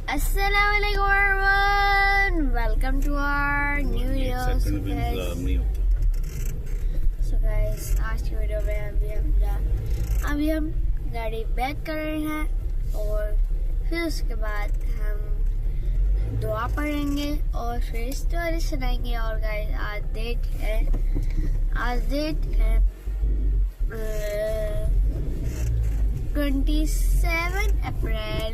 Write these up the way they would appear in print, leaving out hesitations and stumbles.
Assalamualaikum everyone. Welcome to our new video. So guys, आज की video में अभी हम गाड़ी बैक कर रहे हैं और फिर उसके बाद हम दुआ पढ़ेंगे और फिर स्टोरी सुनाएंगे। और गाइस आज डेट है 27 अप्रैल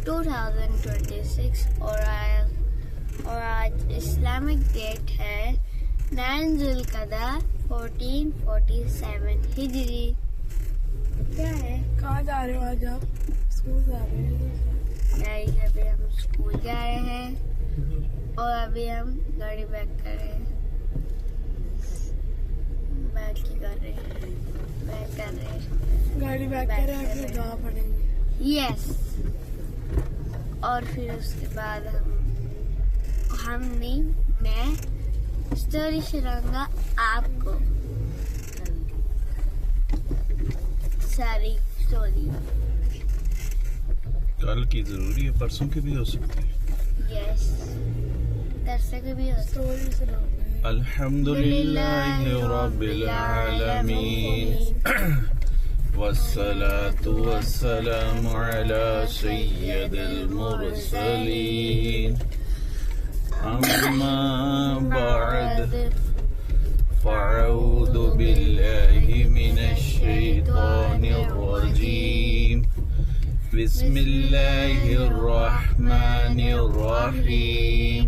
2026 और आज इस्लामिक डेट है 9 ज़ुल्क़अदा 1447 हिजरी। क्या है? कहाँ जा रहे हो आज आप? स्कूल जा रहे हैं? अभी हम स्कूल जा रहे हैं और अभी हम गाड़ी बैक कर रहे हैं। बैक कर रहे हैं। गाड़ी बैक कर रहे हैं, फिर दुआ पढ़ेंगे। यस। और फिर उसके बाद मैं स्टोरी सुनाऊंगा आपको, सारी स्टोरी। कल की जरूरी है, परसों की भी हो सकती है। यस, परसों की भी हो सकती है। स्टोरी सुनाओगे? अल्हम्दुलिल्लाहि रब्बिल आलमीन वस्सलातु वस्सलामु अला सय्यिदिल मुरसलीन अम्मा बअद फ़अऊज़ु बिल्लाहि मिनश शैतानिर रजीम बिस्मिल्लाहिर रहमानिर रहीम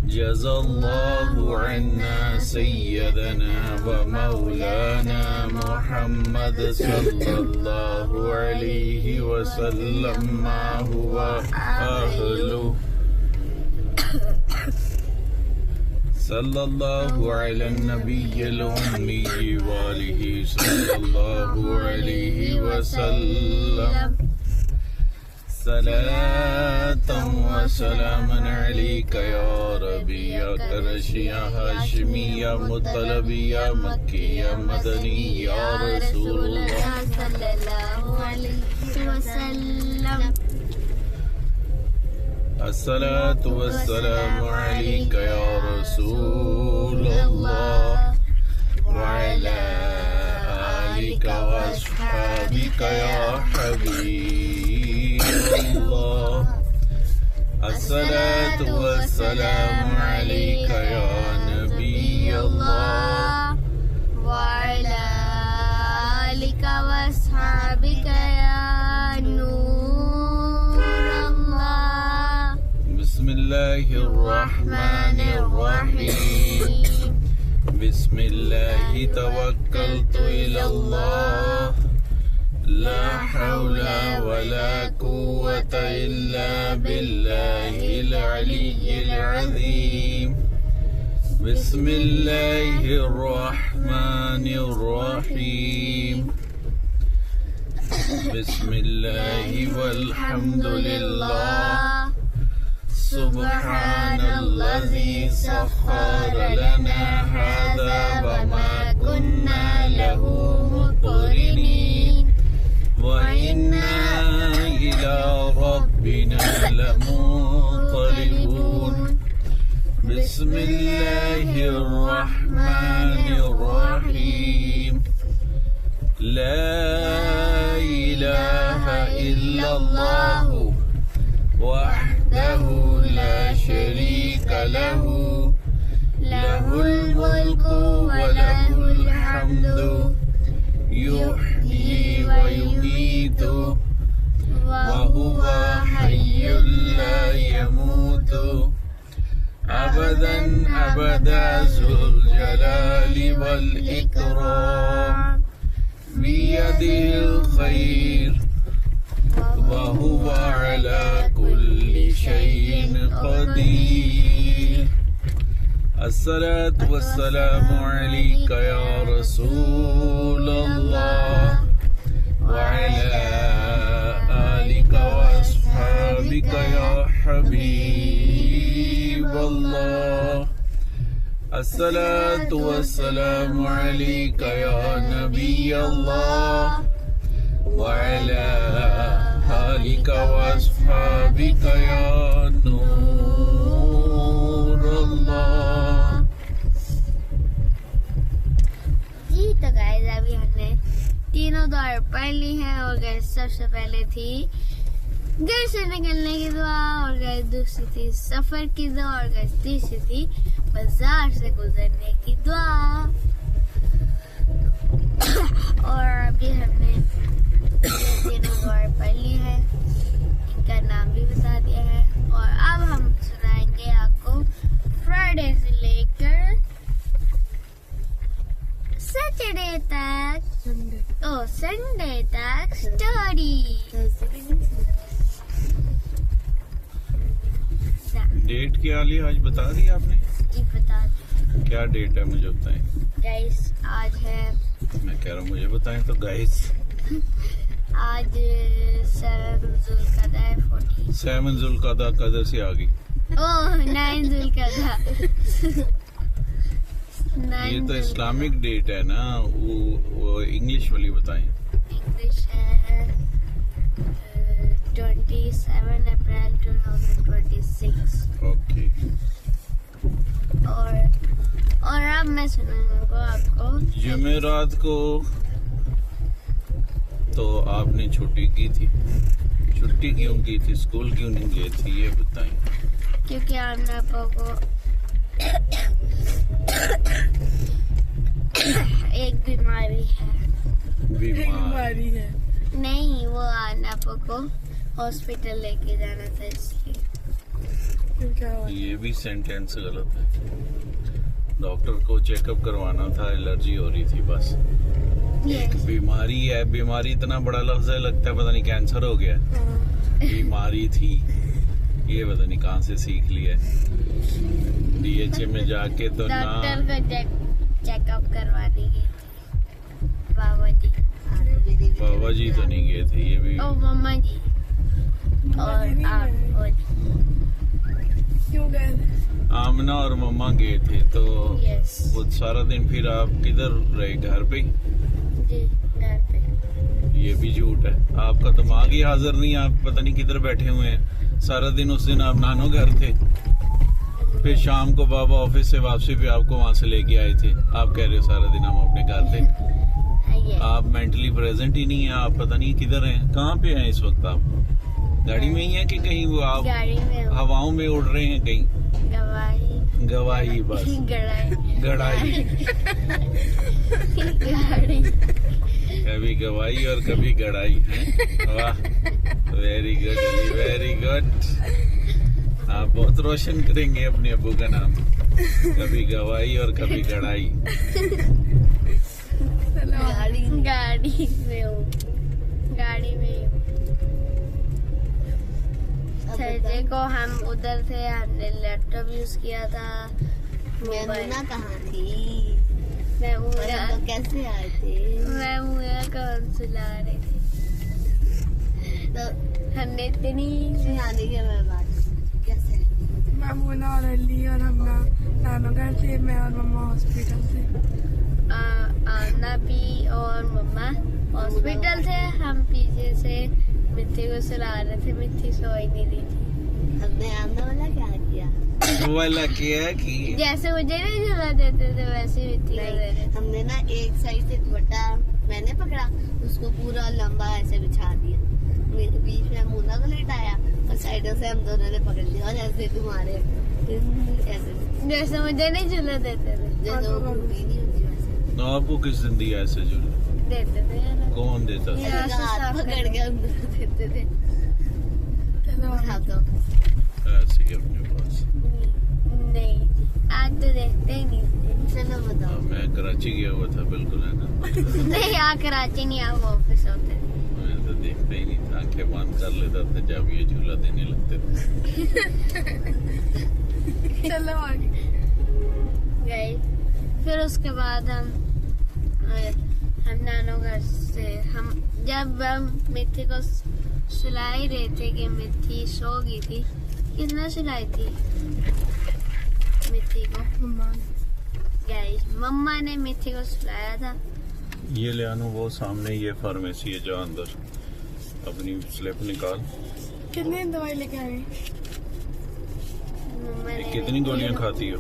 जज़ल्लाहु अन्ना सय्यदना व मौलाना मुहम्मद सल्लल्लाहु अलैहि वसल्लम मा हुवा अहलु सल्लल्लाहु अला नबिय्यिल उम्मी व आलिहि सल्लल्लाहु अलैहि वसल्लम सलातम व सलामन अलैका या रबी या करशी या हाशिमी या मुत्तलबी या मक्की या मदनी या रसूलुल्लाह सल्लल्लाहु अलैहि वसल्लम। अस्सलातु वस्सलामु अलैका या रसूलल्लाह व अला आलिका व अस्हाबिका या हबीबल्लाह। अस्सलातु वस्सलामु अलैका या नबियल्लाह व अला आलिका व अस्हाबिका या नूरल्लाह। बिस्मिल्लाहिर रहमानिर रहीम बिस्मिल्लाहि तवक्कलतु इलल्लाह ला हौला वला कुव्वता इल्ला बिल्लाहिल अलिय्यिल अज़ीम। बिस्मिल्लाहिर रहमानिर रहीम बिस्मिल्लाहि वल्हम्दुलिल्लाह सुब्हानल्लज़ी सख्खरा लना हाज़ा व मा कुन्ना लहू मुक़रिनीन व इन्ना इला रब्बिना लमुन्क़लिबून। बिस्मिल्लाहिर रहमानिर रहीम ला इलाहा इल्लल्लाहु वहदहु ला शरीका लहु लहुल मुल्कु व लहुल हम्दु युह्यी व युमीतु व हुवा हय्युल ला यमूतु अबदन अबदा ज़ुल जलाली वल इकराम बियदिहिल खैर व हुवा अला कुल्लि शैइन क़दीर। अस्सलातु वस्सलामु अलैका या रसूलल्लाह व अला आलिका व अस्हाबिका या हबीबल्लाह। अस्सलातु वस्सलामु अलैका या नबियल्लाह व अला आलिका व अस्हाबिका या नूर अल्लाह। जी तो गाइस अभी हमने तीनों दुआ पढ़ ली है। और गाइस सबसे पहले थी घर से निकलने की दुआ, और गाइस दूसरी थी सफर की दुआ, और गाइस तीसरी थी बाजार से गुजरने की दुआ। और अभी हमने ये तीनों दुआ पढ़ ली है, इनका नाम भी बता दिया है। और अब हम सुनाएंगे आपको फ्राइडे से लेकर सैटरडे तक, संडे संडे तक स्टोरी। डेट क्या ली आज बता दी आपने? जी बता दें क्या डेट है मुझे बताएं। गाइस, आज है, मैं कह रहा हूँ मुझे बताएं तो गाइस। आज 7 जुल्क़अदा है 14। 7 जुल्क़अदा कदर से आ गई। ओह 9 जुल्क़अदा। ये तो इस्लामिक डेट है ना, वो इंग्लिश वाली बताएं। इंग्लिश है 27 अप्रैल 2026। ओके। और अब मैं सुनाऊंगा आपको जुमेरात को तो आपने छुट्टी की थी। छुट्टी क्यों की थी? स्कूल क्यों नहीं गए थे? ये बताएं। क्योंकि आमना को एक बीमारी है। बीमारी है। नहीं, वो आनापो को हॉस्पिटल लेके जाना था इसलिए। फिर क्या हुआ? ये भी सेंटेंस गलत है। डॉक्टर को चेकअप करवाना था, एलर्जी हो रही थी बस। एक बीमारी है। बीमारी इतना बड़ा लफ्ज है, लगता है पता नहीं कैंसर हो गया। हाँ। बीमारी थी, ये पता नहीं कहाँ से सीख लिया। DHA में जाके तो ना डॉक्टर को चेकअप करवाने गए थे बाबा जी। बाबा जी तो नहीं गए थे, ये भी ओ मम्मा जी और आप। क्यों गए थे? आमना और मम्मा गए थे। तो यस वो सारा दिन फिर आप किधर रहे? घर पे? जी, घर पे। ये भी झूठ है। आपका दिमाग ही हाजिर नहीं, आप पता नहीं किधर बैठे हुए हैं। सारा दिन उस दिन आप नानो घर थे, फिर शाम को बाबा ऑफिस से वापसी पे आपको वहां से लेके आए थे। आप कह रहे हो सारा दिन हम अपने घर थे। आप मेंटली प्रेजेंट ही नहीं है। आप पता नहीं किधर हैं, कहाँ पे हैं इस वक्त आप? गाड़ी में ही है कि कहीं वो आप गाड़ी में हूँ। हवाओं में उड़ रहे हैं कहीं? गवाही बस गड़ाई। गाड़ी। कभी गवाही और कभी गड़ाई है। वाह, वेरी गुड, वेरी गुड। आप बहुत रोशन करेंगे अपने अब्बू का नाम। कभी गवाही और कभी गड़ाई। गाड़ी में हूँ। थर्सडे को हम उधर थे, हमने लैपटॉप यूज किया था। मैमुना कहाँ थी? मैं और हम लोग कैसे आए थे? कौन सुला रहे थे तो हमने इतनी सुनाने की मैं बात कैसे? मामूना और अली और हम नानो घर थे, मैं और मम्मा हॉस्पिटल थे। आना भी और मम्मा हॉस्पिटल थे। हम पीछे से मिट्टी को सुला रहे थे, मिट्टी सोई नहीं रही थी। हमने आना वाला क्या किया? वाला क्या कि जैसे मुझे नहीं झुला देते थे वैसे मिट्टी को दे रहे थे। हमने ना एक साइड से दुपट्टा मैंने पकड़ा, उसको पूरा लंबा ऐसे बिछा दिया, बीच में मुन्ना को लेटाया और साइडों से हम दोनों ने पकड़ लिया और ऐसे तुम्हारे ऐसे जैसे मुझे नहीं झुला देते थे। जैसे वो घूमी नहीं होती वैसे आपको किस दिन दिया ऐसे झूले? देते थे ना। कौन देता था? यहाँ से हाथ साफ पकड़ के हम दोनों देते थे। चलो हाँ तो ऐसे ही अपने पास। नहीं, आज तो देखते ही नहीं थे। चलो बताओ। मैं कराची गया हुआ था, बिल्कुल है ना। नहीं, यहाँ कराची नहीं, आप ऑफिस होते थे। मैं तो देखता ही नहीं था, आंखें बंद कर लेता था जब ये झूला देने लगते थे। चलो आगे। गए। फिर उसके बाद हम नानो घर से जब हम मिट्टी को सुला ही रहे थे कि मिट्टी सो गई थी। कितना सुलाई थी मिट्टी को? मम्मा ने मिट्टी को सुलाया था। ये ले आनो, वो सामने ये फार्मेसी है, जो अंदर अपनी स्लिप निकाल कितनी दवाई लेके आए? मैंने कितनी गोलियां खाती हो?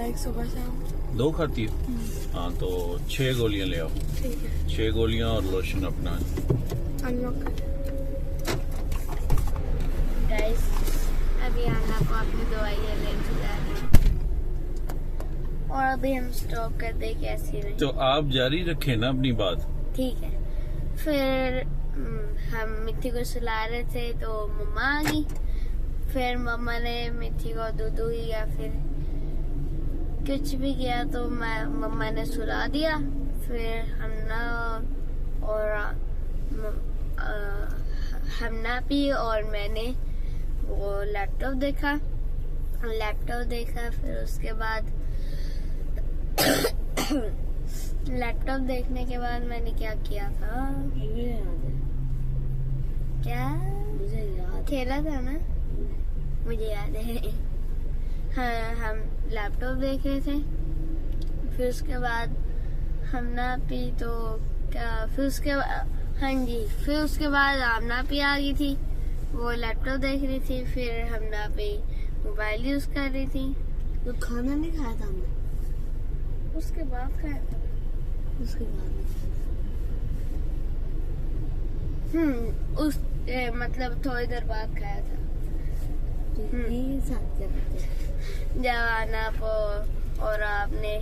एक सुबह शाम। 2 खाती हो? हाँ तो 6 गोलियां ले आओ। ठीक है, 6 गोलियां और लोशन अपना। अनलॉक कर। गाइस अभी आना को अपनी दवाइयाँ ले जा रहे हैं और अभी हम स्टॉप कर दे कैसी नहीं। तो आप जारी रखें ना अपनी बात। ठीक है। फिर हम मिट्टी को सुला रहे थे तो मम्मा आ गई। फिर मम्मा ने मिट्टी को दूध या फिर कुछ भी किया तो मम्मा ने सुला दिया। फिर हमना पी और मैंने वो लैपटॉप देखा। फिर उसके बाद लैपटॉप देखने के बाद मैंने क्या किया था? मुझे याद है, क्या मुझे याद खेला था ना, मुझे याद है। हाँ, हम लैपटॉप देख रहे थे। फिर उसके बाद हम ना पी तो क्या, फिर उसके बाद हाँ जी, फिर उसके बाद आमना पी आ गई थी। वो लैपटॉप देख रही थी। फिर हम ना पी मोबाइल यूज कर रही थी। तो खाना नहीं खाया था हमने, उसके बाद खाया था। उसके बाद मतलब थोड़ी देर बाद खाया था। तो ये साथ क्या करते हैं? जब आना और आपने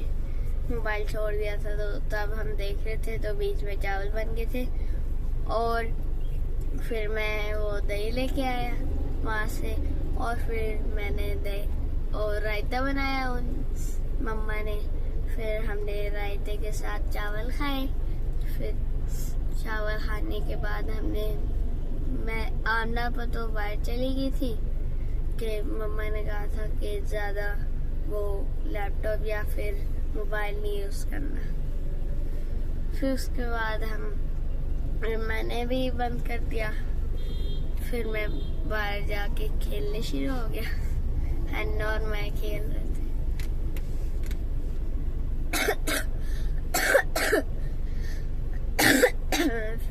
मोबाइल छोड़ दिया था तो तब हम देख रहे थे तो बीच में चावल बन गए थे और फिर मैं वो दही लेके आया वहाँ से और फिर मैंने दही और रायता बनाया उन मम्मा ने। फिर हमने रायते के साथ चावल खाए। फिर चावल खाने के बाद मैं आमना पर तो बाहर चली गई थी कि मम्मा ने कहा था कि ज़्यादा वो लैपटॉप या फिर मोबाइल नहीं यूज़ करना। फिर उसके बाद मैंने भी बंद कर दिया। फिर मैं बाहर जाके खेलने शुरू हो गया। अन्ना और मैं खेल रहे थे।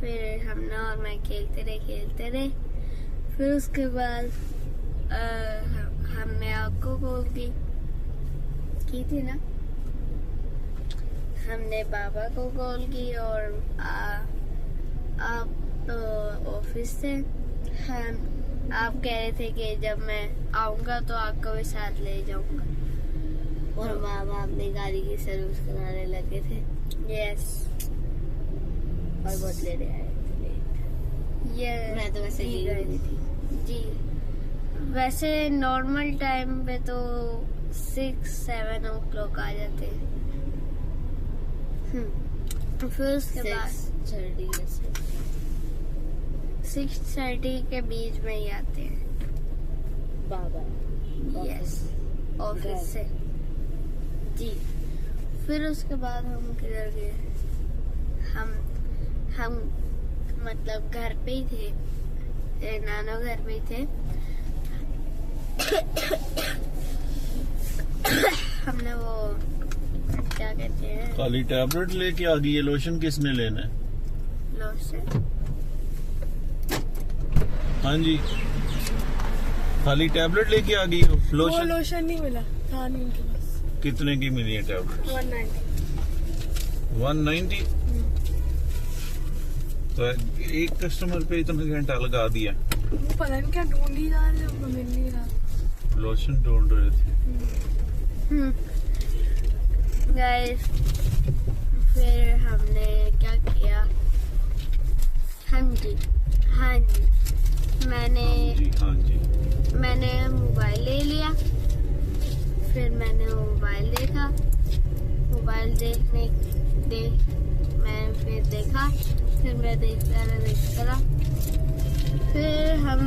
फिर हमने और मैं खेलते रहे। फिर उसके बाद हमने आपको कॉल की थी ना, हमने बाबा को कॉल की और आप ऑफिस से आप कह रहे थे कि जब मैं आऊंगा तो आपको भी साथ ले जाऊंगा। और माँ बाप अपनी गाड़ी की सर्विस कराने लगे थे। यस, और बहुत लेट आए थे। ये मैं तो वैसे जी गई थी। जी, वैसे नॉर्मल टाइम पे तो 6-7 o'clock आ जाते हैं। फिर उसके बाद 6:30 के बीच में ही आते हैं बाबा। यस, ऑफिस से जी। फिर उसके बाद हम किधर गए? हम मतलब घर पे ही थे, नाना घर पे ही थे। हमने वो क्या कहते हैं, खाली टैबलेट लेके आ गई है। लोशन किसने लेना है? लोशन। हाँ जी, खाली टैबलेट लेके आ गई हो। वो लोशन लोशन नहीं मिला था नहीं उनके पास। कितने की मिली है टैबलेट? 190। 190। तो एक कस्टमर पे इतना घंटा लगा दिया। वो पता नहीं क्या ढूंढ ही रहा है, वो मिल नहीं रहा। लोशन ढूंढ रहे थे। गाइस, फिर हमने क्या किया? हाँ जी, मैंने मोबाइल ले लिया। फिर मैंने मोबाइल देखा। मोबाइल मैं देखा। फिर मैं देखता रहा। फिर हम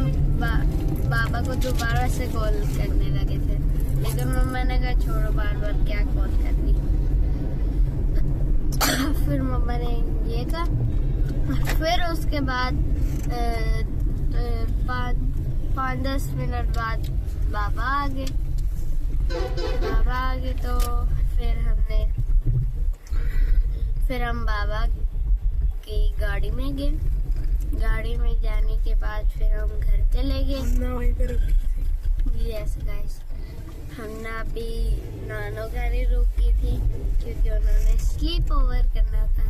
बाबा को दोबारा से कॉल करने लगे थे, लेकिन मम्मा ने कहा छोड़ो, बार बार क्या कॉल करनी। फिर मम्मा ने ये कहा। फिर उसके बाद 5-10 मिनट बाद बाबा आ गए। तो फिर हम बाबा की गाड़ी में गए। गाड़ी में जाने के बाद फिर हम घर चले गए। हमने वहीं पे रुकी थी। यस गाइस, हमने अभी नानो घर ही रुकी थी क्योंकि उन्होंने स्लीप ओवर करना था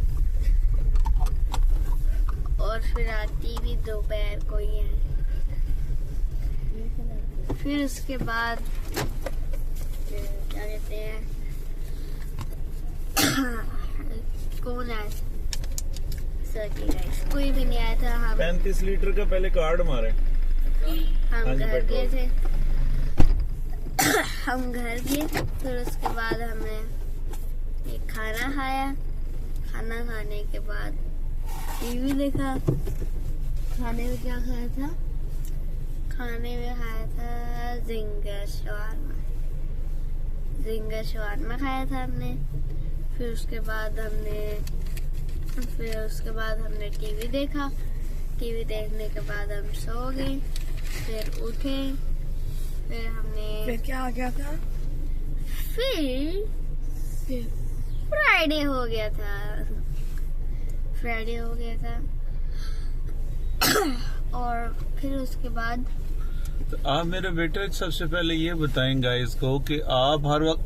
और फिर आती भी दोपहर को ही है। फिर उसके बाद क्या कहते हैं कौन आया था? सकी गाइस, कोई भी नहीं आया था। हम 35 लीटर का पहले कार्ड मारे। हाँ जी, घर गए पेट्रोल। थे। हम घर गए, फिर उसके बाद हमने एक खाना खाया। खाना खाने के बाद टीवी देखा। खाने में क्या खाया था? खाने में खाया था जिंगर शवारमा। जिंगर शवारमा खाया था हमने। फिर उसके बाद हमने टीवी देखा। टीवी देखने के बाद हम सो गए। फिर उठे। फिर हमने फिर क्या आ गया था? फिर फ्राइडे हो गया था। फ्राइडे हो गया था और फिर उसके बाद तो आप मेरे बेटे सबसे पहले ये बताएं गाइस को कि आप हर वक्त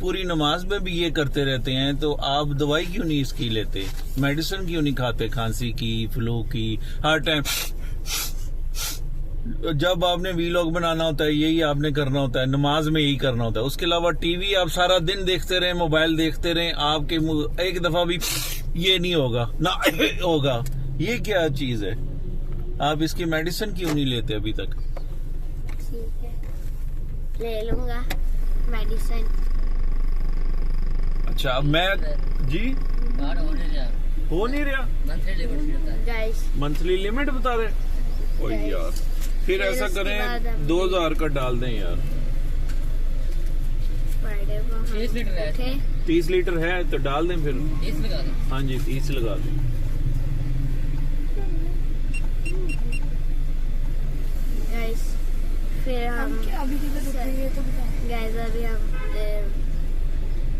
पूरी नमाज में भी ये करते रहते हैं, तो आप दवाई क्यों नहीं इसकी लेते? मेडिसिन क्यों नहीं खाते? खांसी की, फ्लू की, हर टाइम जब आपने वीलॉग बनाना होता है यही आपने करना होता है, नमाज में यही करना होता है। उसके अलावा टीवी आप सारा दिन देखते रहे, मोबाइल देखते रहे, आपके मुंह एक दफा भी ये नहीं होगा ना होगा। ये क्या चीज है? आप इसकी मेडिसिन क्यों नहीं लेते अभी तक? ठीक है, ले लूंगा मेडिसिन। अच्छा, अब मैं जी हो नहीं रहा। गाइस मंथली लिमिट बता रहे? ओए यार, फिर ऐसा उसके बाद करें हम 2000 का डाल दें यार। फ्राइडे को हम 30 लीटर है। उठे। 30 लीटर है तो डाल दें फिर। 30 लगा दो। हाँ जी, 30 लगा दें। गाइस फिर हम हम क्या अभी किधर रुकेंगे तो बताओ। गाइस अभी हम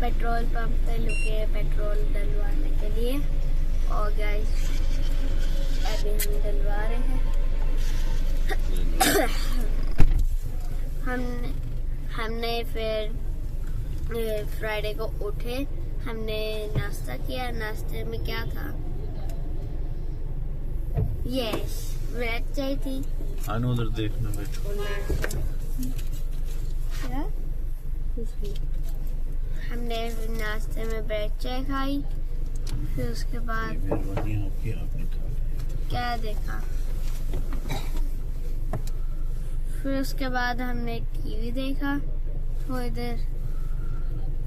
पेट्रोल पंप पे रुके पेट्रोल डलवाने के लिए। और गाइस अभी हम डलवा रहे हैं। हमने फिर फ्राइडे को उठे। हमने नाश्ता किया। नाश्ते में क्या था? यस, ब्रेड चाय थी। आने उधर देखना बेटा। क्या? हमने नाश्ते में ब्रेड चाय खाई। फिर उसके बाद मेहरबानी आपकी, आपने खा लिया। क्या देखा? फिर उसके बाद हमने टीवी देखा थोड़ी देर।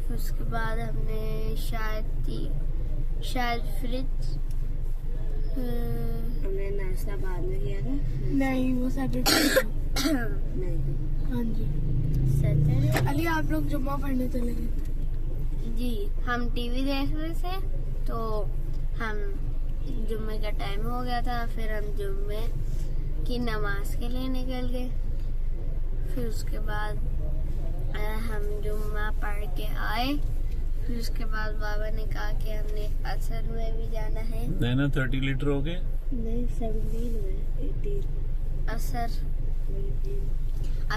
फिर उसके बाद हमने शायद फ्रिज हमने नाश्ता बाद में किया था। नहीं, वो सैटरडे नहीं, हाँ जी। सैटरडे। अली आप लोग जुम्मा पढ़ने चले गए? जी, हम टीवी देख रहे थे तो हम जुम्मे का टाइम हो गया था। फिर हम जुम्मे की नमाज के लिए निकल गए। फिर उसके बाद हम जुम्मा पढ़ के आए। फिर उसके बाद बाबा ने कहा कि हमने असर में भी जाना है। नैना 30 लीटर हो गए। नहीं 17 में 18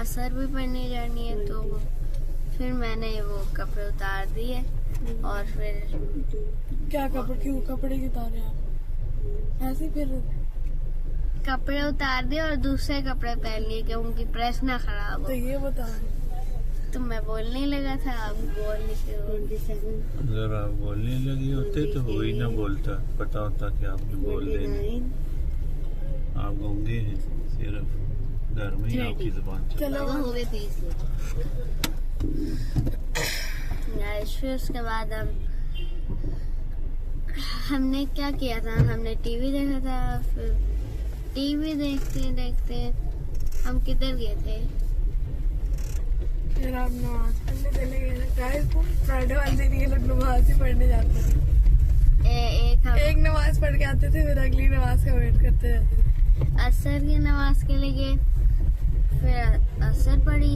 असर भी पढ़ने जानी है। तो फिर मैंने वो कपड़े उतार दिए और फिर क्या कपड़े क्यों उतारे आप? ऐसे फिर कपड़े उतार दिए और दूसरे कपड़े पहन लिए कि उनकी प्रेस ना खराब तो हो। ये बता। तो मैं बोलने लगा था, अब बोलने से 27 अगर आप बोलने लगी होते तो वो ही ना बोलता, पता होता कि आपने बोल देना। आप गूंगे हैं, सिर्फ घर में ही आपकी जुबान चल। चलो हो गए 30 फिर उसके बाद हमने क्या किया था? हमने टीवी देखा था। फिर टीवी देखते देखते हम किधर गए थे? फिर आप नमाज पढ़ने चले गए। गाइस फ्राइडे वाले दिन ये लोग नमाज ही पढ़ने जाते थे। एक नमाज पढ़ के आते थे, फिर अगली नमाज का वेट करते रहते। असर की नमाज के लिए गए। फिर असर पढ़ी।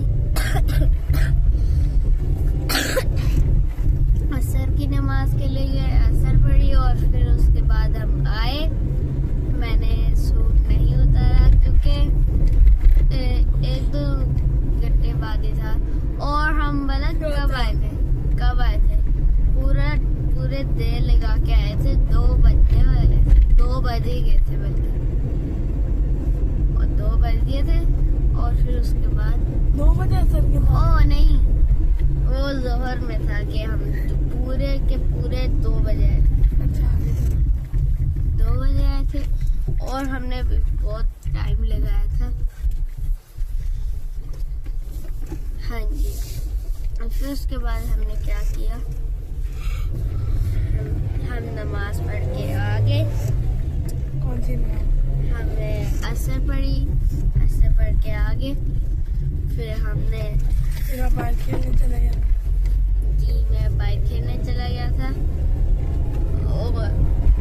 असर की नमाज के लिए गए, असर पढ़ी और फिर उसके बाद हम आए। मैं आगे था। और हम बोला कब आए थे पूरे देर लगा के आए थे। 2 बजने वाले थे, 2 बजे गए थे बल्कि, और 2 बज गए थे। और फिर उसके बाद 2 बजे असर के बाद ओ नहीं, वो जोहर में था कि हम पूरे 2 बजे आए थे। अच्छा आगे चलो। 2 बजे आए थे और हमने बहुत टाइम लगाया था। हाँ जी। और फिर उसके बाद हमने क्या किया, हम नमाज पढ़ के आ गए। कौन सी नमाज? हमने असर पढ़ी, असर पढ़ के आ गए। फिर हमने फिर आप बाहर खेलने चले गए? जी मैं बाइक खेलने चला गया था। और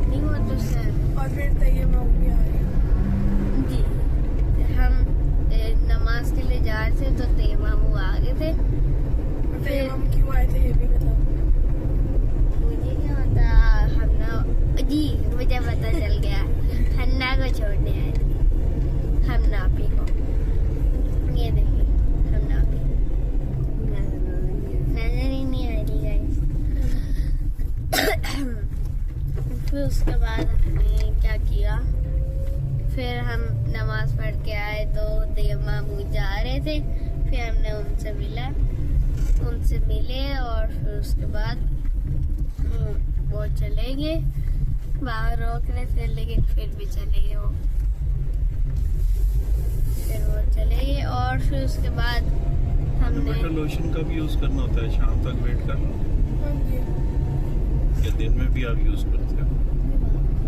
नहीं वो तो सर और फिर तैयब भी आ गया। जी हम नमाज के लिए जा रहे थे तो तैयब आ गए थे। तैयब हम क्यों आए थे ये भी बताओ। मुझे क्या पता, हम ना जी मुझे पता चल गया। हन्ना को छोड़ने आए थे, हम नापी को। ये देखिए हम नापी, नजर ही नहीं आ रही गाइस। फिर उसके बाद हमने क्या किया, फिर हम नमाज पढ़ के आए तो तैयब मामू जा रहे थे। फिर हमने उनसे मिले और फिर उसके बाद वो चले गए। बाहर रोक रहे थे लेकिन फिर भी चले गए वो। फिर वो चले गए और फिर उसके बाद हमने बेटा लोशन का भी यूज करना होता है, शाम तक वेट कर लो हाँ जी। या दिन में भी आप यूज करते हो?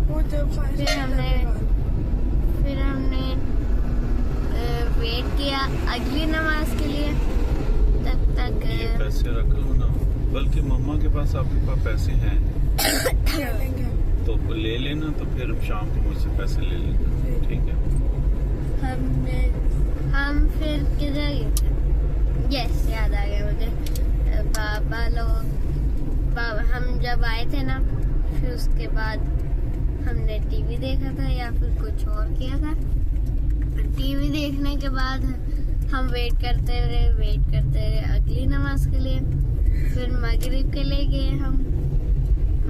वो जब फिर हमने वेट किया अगली नमाज के लिए। तब तक ये पैसे रख लो ना, बल्कि मम्मा के पास आपके पास पैसे हैं खेलेंगे हम। तो ले लेना, तो फिर शाम को मुझसे पैसे ले लेना, ठीक है? हम फिर किधर गए थे? यस याद आ गया मुझे। हम जब आए थे ना, फिर उसके बाद हमने टीवी देखा था या फिर कुछ और किया था। टीवी देखने के बाद हम वेट करते रहे अगली नमाज के लिए। फिर मगरिब के लिए गए हम।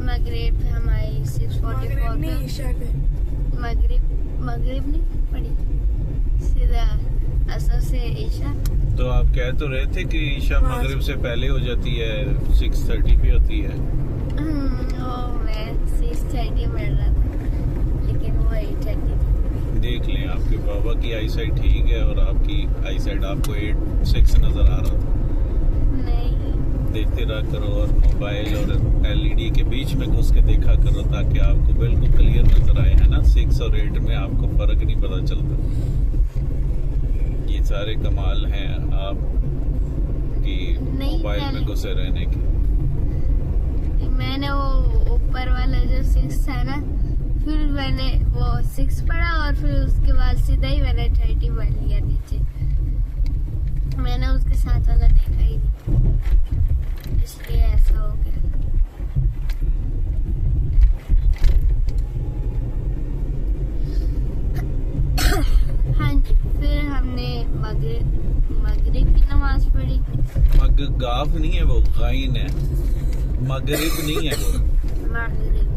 मगरिब हमारी 6:44 नहीं पे। ईशा के मगरिब नहीं पड़ी, सीधा असर से ईशा। तो आप कह तो रहे थे कि ईशा मगरिब से पहले हो जाती है, 6:30 पे होती है। मैं 6:30 मिल रहा था लेकिन वो 8:30 थी। देख लें, आपके बाबा की आई साइड ठीक है और आपकी आई साइड आपको 8:06 नजर आ रहा था। नहीं देखते रहा करो और मोबाइल और एलईडी के बीच में घुस के देखा करो ताकि आपको बिल्कुल क्लियर नजर आए, है ना? 6 और 8 में आपको फर्क नहीं पता चलता। ये सारे कमाल हैं आपकी मोबाइल में घुसे रहने के। मैंने वो ऊपर वाला जो 6 था ना, फिर मैंने वो 6 पढ़ा और फिर उसके बाद सीधा ही मैंने 30 पढ़ लिया नीचे। मैंने उसके साथ वाला देखा ही नहीं, इसलिए ऐसा हो गया। हाँ जी। फिर हमने मगरिब की नमाज पढ़ी। गाफ नहीं है वो, गाइन है, मगरिब नहीं है वो। मगरिब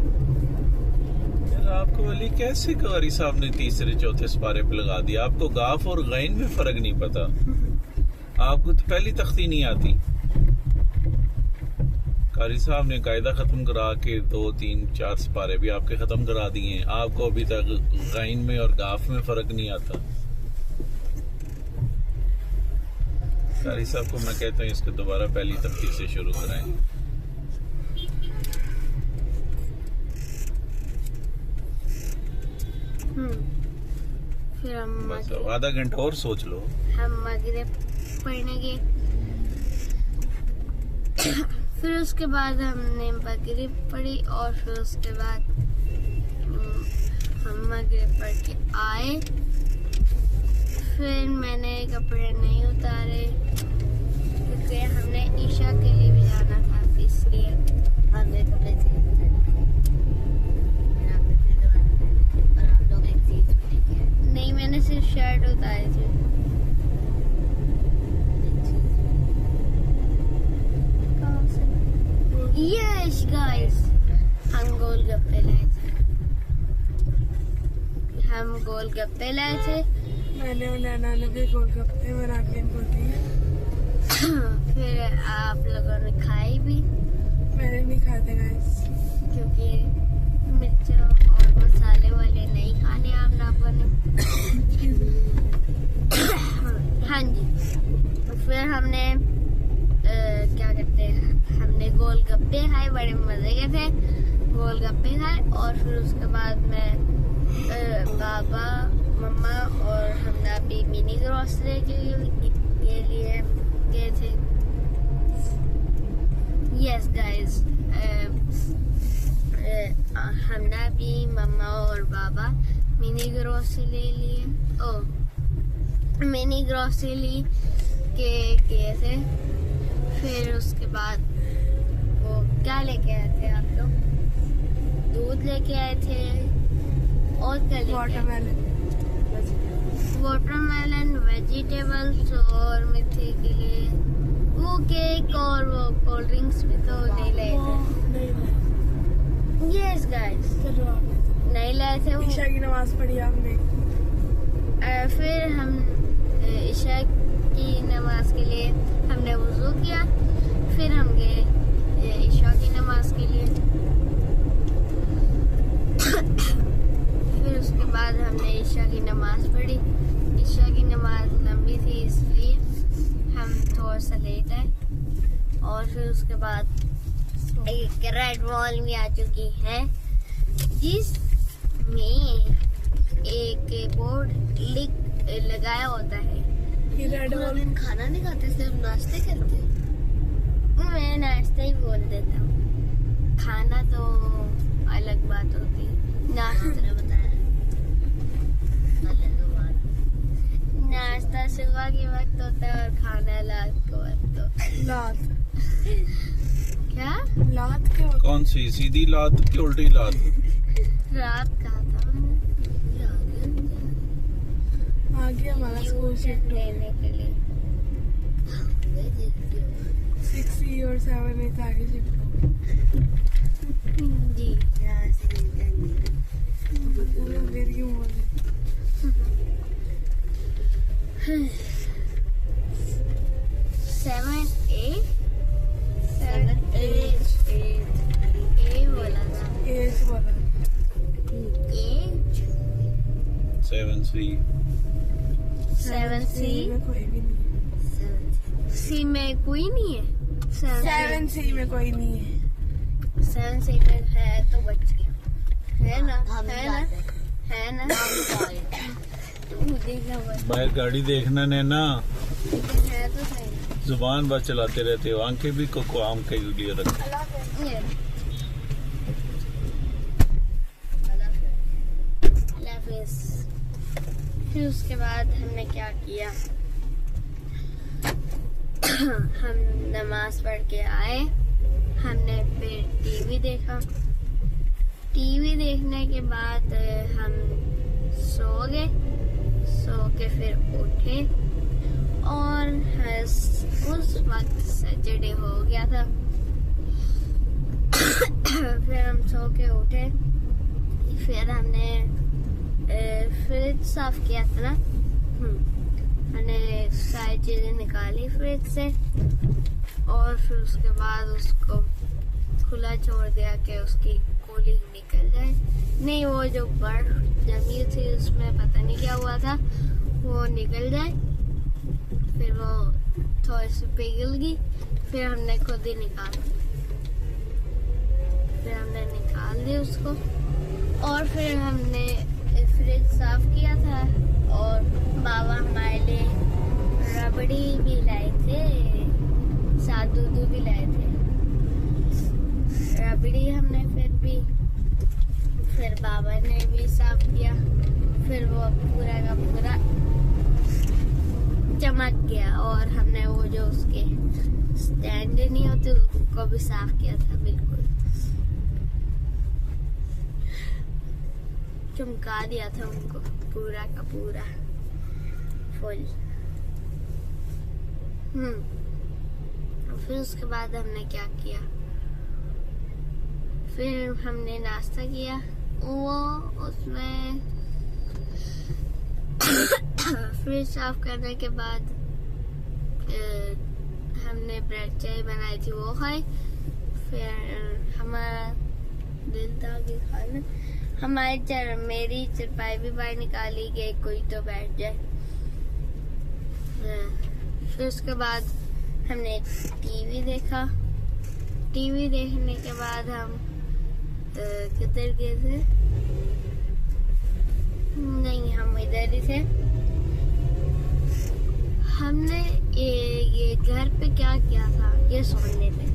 यार आपको वली कैसे कारी साहब ने तीसरे चौथे सिपारे पे लगा दिया? आपको गाफ और गाइन में फर्क नहीं पता? आपको तो पहली तख्ती नहीं आती। कारी साहब ने कायदा खत्म करा के 2, 3, 4 सिपारे भी आपके खत्म करा दिए। आपको अभी तक गाइन में और गाफ में फर्क नहीं आता। कारी साहब को मैं कहता हूँ इसको दोबारा पहली तख्ती से शुरू कराएं। फिर हम बस आधा घंटा और सोच लो। हम मगरिब पढ़ने गए। फिर उसके बाद हमने मगरिब पढ़ी और फिर उसके बाद हम मगरिब पढ़ के आए। फिर मैंने कपड़े नहीं उतारे क्योंकि हमने ईशा के लिए भी जाना था, इसलिए हमने कपड़े चेंज कर लिए। फिर आपने फिर दोबारा पहने और आप लोग एक चीज भी नहीं किया। नहीं, मैंने सिर्फ शर्ट उतारी थी। एक चीज गोलगप्पे लाए थे। मैंने और नैना ने भी गोलगप्पे बना के इनको दिए। फिर आप लोगों ने खाई भी, मैंने नहीं खाए थे गाइस, क्योंकि मिर्च और मसाले वाले नहीं खाने आप लोगों ने। हाँ जी, तो फिर हमने क्या कहते हैं, हमने गोलगप्पे खाए, बड़े मजे के थे। गोलगप्पे खाए और फिर उसके बाद मैं बाबा, मम्मा और हमने अभी मिनी ग्रोसरी के लिए गए थे। यस गाइस, हमने अभी मम्मा और बाबा मिनी ग्रोसरी ले लिए। मिनी ग्रोसरी के गए थे। फिर उसके बाद वो क्या लेके आए थे आप लोग? दूध लेके आए थे और क्या लेके आए? वाटरमेलन, वेजिटेबल्स और मीठे के लिए वो केक और वो कोल्ड ड्रिंक्स भी तो नहीं लाए थे। यस गाइस, नहीं लाए थे वो। ईशा की नमाज पढ़ी आपने? फिर हम ईशा की नमाज के लिए हमने वुज़ू किया। फिर हम गए ईशा की नमाज के लिए। फिर उसके बाद हमने ईशा की नमाज पढ़ी। ईशा की नमाज लंबी थी इसलिए हम थोड़ा सा लेट आए। और फिर उसके बाद एक रेड वॉल भी आ चुकी है, जिसमें एक बोर्ड लगाया होता है। ये रेड पूरा वॉल दिन खाना नहीं खाते, सिर्फ नाश्ते करते। मैं नाश्ता ही बोल देता हूँ, खाना तो अलग बात होती है। नाश्ता ने बताया अलग बात। नाश्ता सुबह के वक्त होता है और खाना रात के वक्त होता है। लात क्या? लात के वक्त कौन सी, सीधी लात की उल्टी लात? रात कहा था मैंने, आगे हमारा स्कूल शिफ्ट लेने के लिए। 6E और 7A आगे शिफ्ट हो। जी, पूरा देर क्यों बोल रहे? 7A बोला था। एज बोला। एज 7C 7C में कोई भी नहीं है। C में कोई नहीं है। 7C में कोई नहीं है। 7C में है तो बच गया, है ना? है ना? है ना? मुझे क्या पता, बाहर गाड़ी देखना नैना, है तो सही। जुबान बस चलाते रहते हो, आंखें भी को आम के लिए रख। ये लेफिस। फिर उसके बाद हमने क्या किया, हम नमाज पढ़ के आए। हमने फिर टीवी देखा। टीवी देखने के बाद हम सो गए। सो के फिर उठे और उस वक्त सैटरडे हो गया था। फिर हम सो के उठे। फिर हमने फ्रिज साफ किया था ना, हमने सारी चीजें निकाली फ्रिज से और फिर उसके बाद उसको खुला छोड़ दिया कि उसकी कूलिंग निकल जाए। नहीं, वो जो बर्फ जमी थी उसमें पता नहीं क्या हुआ था, वो निकल जाए। फिर वो थोड़ी सी पिघल गई। फिर हमने खुद ही निकाला। फिर हमने निकाल दी उसको और फिर हमने फ्रिज साफ किया था। और बाबा हमारे लिए रबड़ी भी लाए थे, साथ दूध भी लाए थे। रबड़ी हमने फिर भी, फिर बाबा ने भी साफ किया। फिर वो पूरा का पूरा चमक गया और हमने वो जो उसके स्टैंड नहीं होते उसको भी साफ किया था, बिल्कुल चमका दिया था उनको पूरा का पूरा फुल। फिर उसके बाद हमने क्या किया, फिर हमने नाश्ता किया। वो उसमें फ्रिज साफ करने के बाद हमने ब्रेड चाय बनाई थी, वो खाई। फिर हमारा दिल था कि खाना, मेरी चरपाई भी बाहर निकाली कि कोई तो बैठ जाए। फिर उसके बाद हमने टीवी देखा। टीवी देखने के बाद हम किधर गए थे? नहीं, हम इधर ही थे। हमने ये घर पे क्या किया था ये सुनने थे।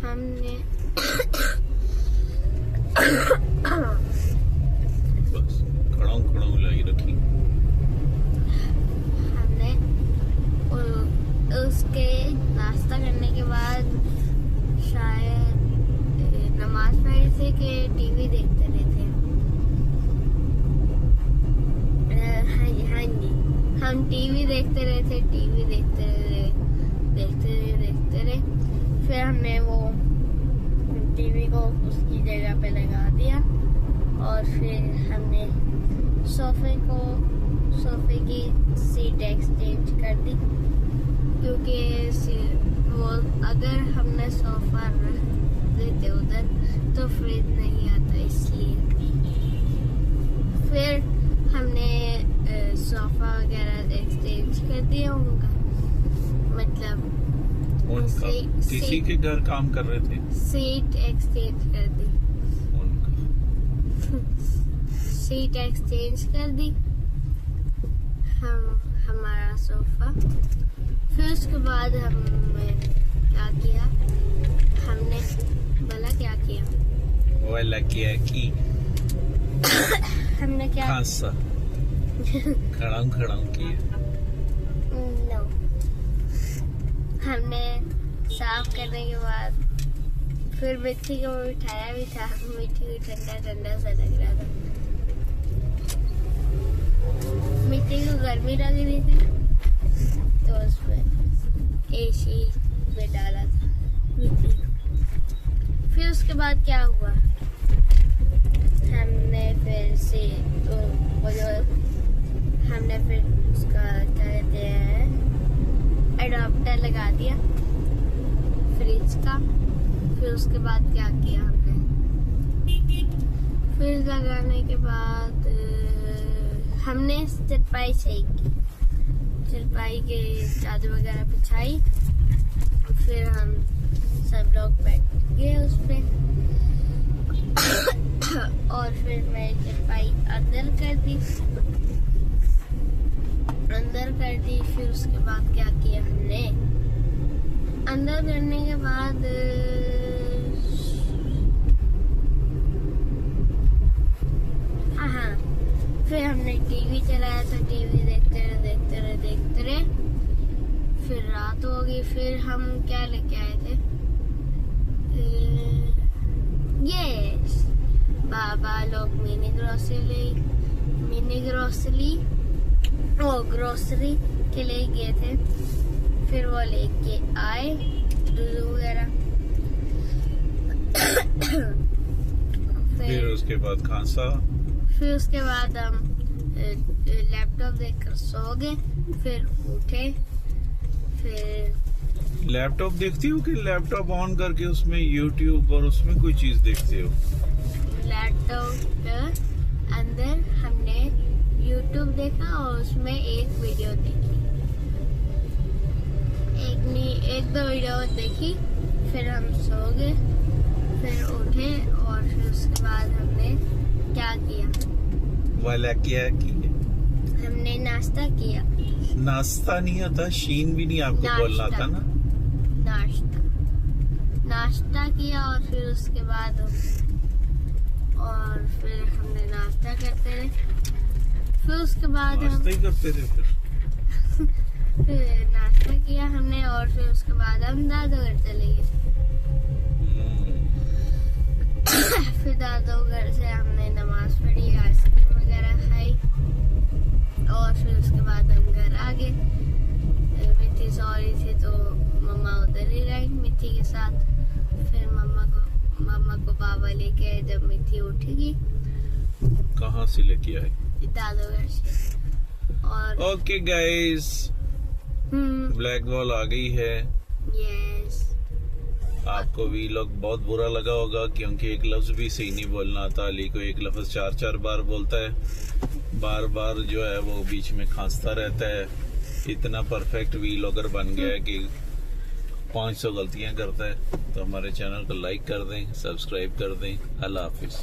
हमने बस खड़ाऊ लाई रखी। हमने उसके नाश्ता करने के बाद शायद नमाज पढ़ी थी कि टीवी देखते रहे थे। हाँ जी, हम टीवी देखते रहे थे, टीवी देखते रहे। फिर हमने वो टीवी को उसकी जगह पे लगा दिया और फिर हमने सोफे की सीट एक्सचेंज कर दी, क्योंकि वो अगर हमने सोफा रख देते उधर तो फ्रिज नहीं आता, इसलिए फिर हमने सोफा वगैरह एक्सचेंज कर दिया उनका, मतलब किसी के घर काम कर रहे थे, सीट एक्सचेंज कर दी। सीट एक्सचेंज कर दी हमारा सोफा। फिर उसके बाद हमने क्या किया? हमने क्या खांसा खड़ाऊ किया। नो, हमने साफ करने के बाद फिर मिट्टी को उठाया भी था। मिट्टी को ठंडा सा लग रहा था। मिट्टी को गर्मी लग रही थी तो उसमें एसी में डाला था मिट्टी को। फिर उसके बाद क्या हुआ? हमने फिर से हमने फिर उसका क्या कहते हैं एडाप्टर लगा दिया फ्रिज का। फिर उसके बाद क्या किया हमने? फ्रिज लगाने के बाद हमने चरपाई सही की, चरपाई के चादर वगैरह बिछाई। फिर हम सब लोग बैठ गए उस पे और फिर मैं चरपाई अंदर कर दी। फिर उसके बाद क्या किया हमने? अंदर करने के बाद हाँ, फिर हमने टीवी चलाया था। टीवी देखते रहे। फिर रात हो गई। फिर हम क्या लेके आए थे? यस, बाबा लोग ग्रोसरी के लिए गए थे। फिर वो लेके आए दूध वगैरह। फिर उसके बाद खांसा। फिर उसके बाद हम लैपटॉप देखकर सो गए। फिर उठे। फिर लैपटॉप देखती हो कि लैपटॉप ऑन करके उसमें यूट्यूब और उसमें कोई चीज देखते हो? लैपटॉप अंदर हमने यूट्यूब देखा और उसमें एक वीडियो देखी, एक दो वीडियो देखी। फिर हम सो गए। फिर उठे और फिर उसके बाद हमने क्या किया? हमने नाश्ता किया। नाश्ता नहीं आता, शीन भी नहीं आपको बोलना था ना। नाश्ता किया और फिर उसके बाद फिर हमने नाश्ता करते रहे। फिर उसके बाद नाश्ता ही करते थे। फिर नाश्ता किया हमने और फिर उसके बाद हम दादू घर चले गए। फिर दादू घर से हमने नमाज पढ़ी, आइसक्रीम वगैरह खाई और फिर उसके बाद हम घर आ गए। मिट्टी सो रही थी तो मम्मा उधर ही रही मिथी के साथ। फिर मम्मा को बाबा लेके आए जब मिथी उठेगी। कहाँ से लेके आए? दादू घर से। और ओके गाइस, ब्लैक बॉल आ गई है। यस, आपको वीलॉग बहुत बुरा लगा होगा क्योंकि एक लफ्ज भी सही नहीं बोलना आता। अली को एक लफ्ज 4-4 बार बोलता है, बार बार जो है वो बीच में खांसता रहता है। इतना परफेक्ट वीलॉगर बन गया है कि 500 गलतियां करता है। तो हमारे चैनल को लाइक कर दें, सब्सक्राइब कर दें। अल्लाह हाफिज।